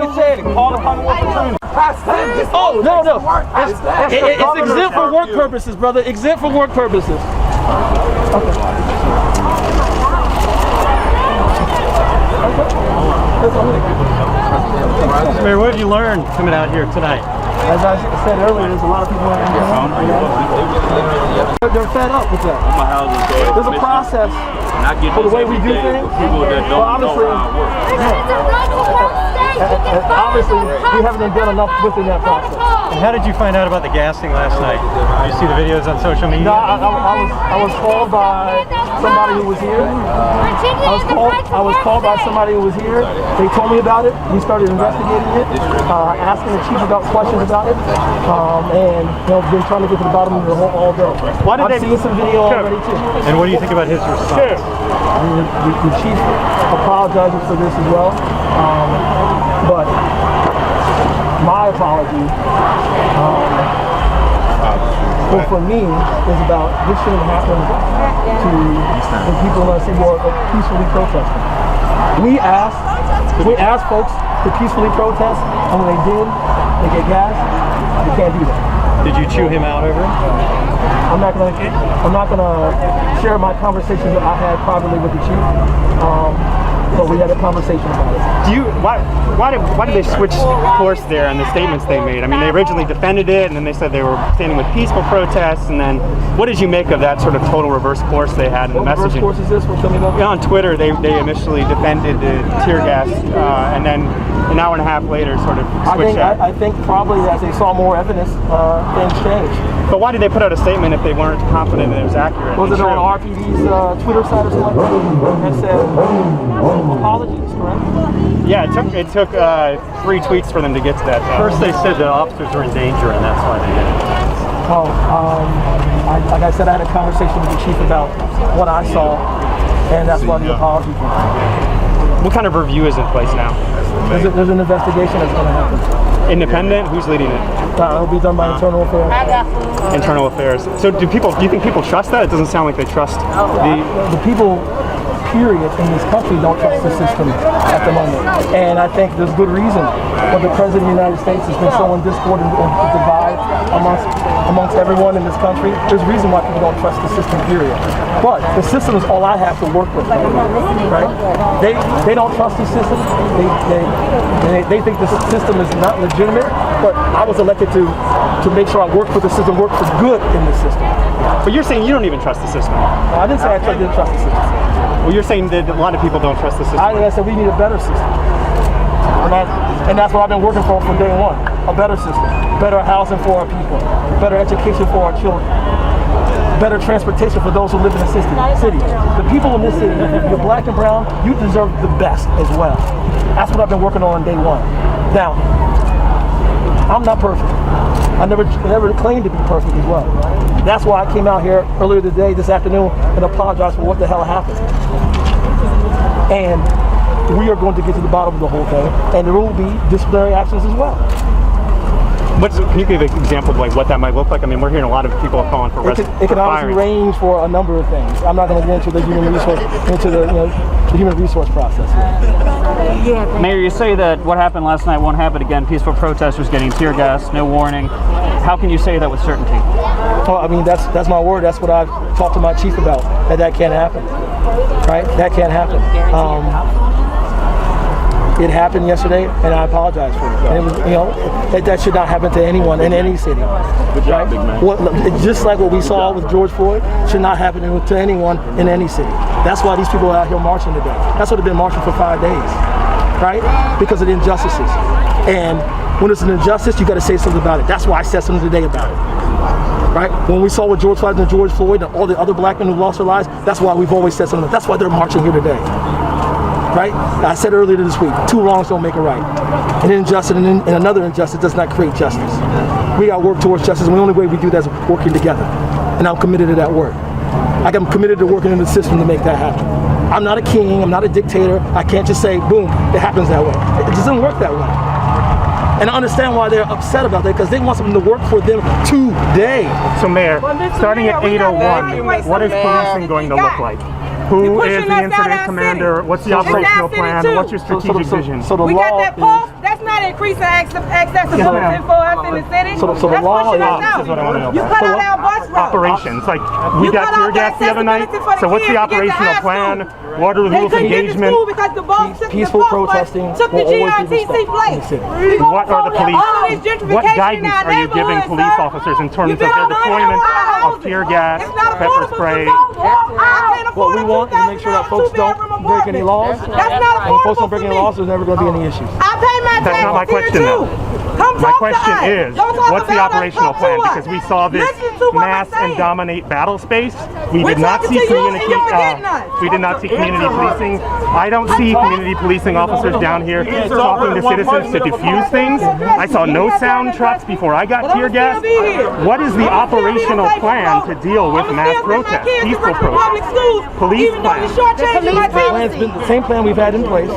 already said it. Called upon work opportunity. Oh, no. It's exempt for work purposes, brother. Exempt for work purposes. Mayor, what did you learn coming out here tonight? As I said earlier, there's a lot of people in here. They're fed up with that. There's a process for the way we do things. Well, obviously, we haven't done enough within that process. And how did you find out about the gassing last night? Did you see the videos on social media? No, I was called by somebody who was here. I was called by somebody who was here. They told me about it. We started investigating it, asking the chief about questions about it, and been trying to get to the bottom of it all day. I've seen some video already too. And what do you think about his response? The chief apologizes for this as well, but my apology for me is about this shouldn't happen to the people in our city who are peacefully protesting. We asked folks to peacefully protest, and when they did, they get gassed. You can't do that. Did you chew him out over it? I'm not gonna share my conversations that I had privately with the chief. But we had a conversation about it. Why did they switch course there in the statements they made? I mean, they originally defended it, and then they said they were standing with peaceful protests, and then what did you make of that sort of total reverse course they had in the messaging? What reverse course is this? Tell me about. Yeah, on Twitter, they initially defended the tear gas, and then an hour and a half later sort of switched out. I think probably as they saw more evidence, things changed. But why did they put out a statement if they weren't confident that it was accurate? Was it on RPD's Twitter site or something like that? And said apologies, correct? Yeah, it took 3 tweets for them to get to that. First they said the officers were in danger and that's why they did it. Like I said, I had a conversation with the chief about what I saw, and that's why the apology came out. What kind of review is in place now? There's an investigation that's going to happen. Independent? Who's leading it? It'll be done by Internal Affairs. Internal Affairs. So do you think people trust that? It doesn't sound like they trust the people, period, in this country don't trust the system at the moment. And I think there's good reason. But the President of the United States has been sowing discord and divide amongst everyone in this country. There's a reason why people don't trust the system, period. But the system is all I have to work with, right? They don't trust the system. They think the system is not legitimate. But I was elected to make sure I work for the system, work for good in the system. But you're saying you don't even trust the system. No, I didn't say I didn't trust the system. Well, you're saying that a lot of people don't trust the system. I said we need a better system. And that's what I've been working for from day one. A better system. Better housing for our people. Better education for our children. Better transportation for those who live in the city. The people in this city, if you're black and brown, you deserve the best as well. That's what I've been working on day one. Now, I'm not perfect. I never claimed to be perfect as well. That's why I came out here earlier today, this afternoon, and apologized for what the hell happened. And we are going to get to the bottom of the whole thing, and there will be disciplinary actions as well. Can you give an example of what that might look like? I mean, we're hearing a lot of people calling for It can obviously range for a number of things. I'm not going to get into the human resource process here. Mayor, you say that what happened last night won't happen again. Peaceful protesters getting tear gas, no warning. How can you say that with certainty? Well, I mean, that's my word. That's what I've talked to my chief about. That can't happen. Right? That can't happen. It happened yesterday, and I apologize for it. And it was, that should not happen to anyone in any city. Good job, big man. Just like what we saw with George Floyd, should not happen to anyone in any city. That's why these people are out here marching today. That's why they've been marching for 5 days, right? Because of the injustices. And when it's an injustice, you got to say something about it. That's why I said something today about it. Right? When we saw with George Floyd and George Floyd and all the other black men who lost their lives, that's why we've always said something. That's why they're marching here today. Right? I said earlier this week, 2 wrongs don't make a right. An injustice and another injustice does not create justice. We got to work towards justice, and the only way we do that is working together. And I'm committed to that work. I'm committed to working in the system to make that happen. I'm not a king, I'm not a dictator. I can't just say, boom, it happens that way. It doesn't work that way. And I understand why they're upset about that, because they want something to work for them today. So Mayor, starting at 8:01, what is policing going to look like? Who is the incident commander? What's the operational plan? What's your strategic vision? So the we law got that pulse. That's not increasing accessibility for us in the city. So the That's law pushing us is- out. this is what I wanna know You about. cut out our bus route. Operations, like we You got cut tear out gas the other night. accessibility for the So what's the kids to get to operational high plan? school. What are the They rules of couldn't get to engagement? school because the bus took Peaceful the bus protesting took the will always be GRTC respected in the place. city. What are the police? All this What gentrification guidance in our are you giving neighborhood, police sir. officers in terms You of build their on deployment our of tear gas, It's not pepper affordable spray? for folks. I can't What afford we a want is make sure that folks don't two-bedroom break any laws. apartment. That's not And when folks affordable don't break for any me. laws, there's never going to be any issues. I pay my That's not my taxes here question, too. though. Come My talk question to us. is, Don't talk what's the about us, operational talk plan? to us. Because we saw this Listen to what mass I'm and saying. dominate battle space. We We're did not talking see to you, community. and you're forgetting us. We did not see community policing. I don't see community policing officers down here talking to citizens to diffuse things. I saw no sound trucks before I got tear gas. What is the operational plan to deal with mass protests, peaceful protests? Police plan. Plan's been the same plan we've had in place,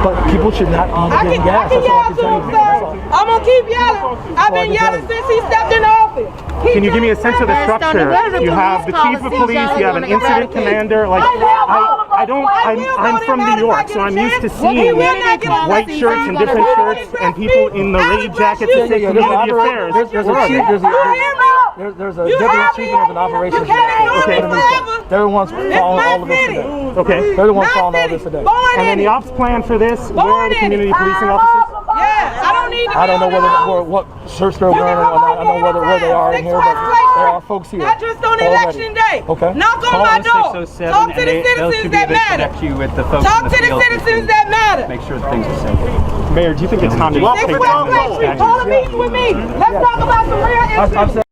but people should not be getting gas. That's all I can tell you. That's all. I'm gonna keep yelling. I've been yelling since he stepped in office. Can you give me a sense of the structure? You have the chief of police, you have an incident commander. Like I'm from New York, so I'm used to seeing white shirts and different shirts and people in the raid jackets that say community affairs. There's Where are they? a deputy chief and there's an operations director. They're the ones following all of this today. Okay. They're the ones following all this today. And then the ops plan for this, where are the community policing officers? Yeah, I don't need to I don't know what shirts they're wearing or not. I don't know where they are in here, but there are folks here. Not just on already. election day. Okay. Knock on my door. Talk to the citizens that matter. Connect you with the folks Talk in to the the field. citizens that matter. Make sure things are safe. Mayor, do you think it's time to Next take down the Wednesday, call a statutes? meeting with me. Let's talk about some real issues. I've said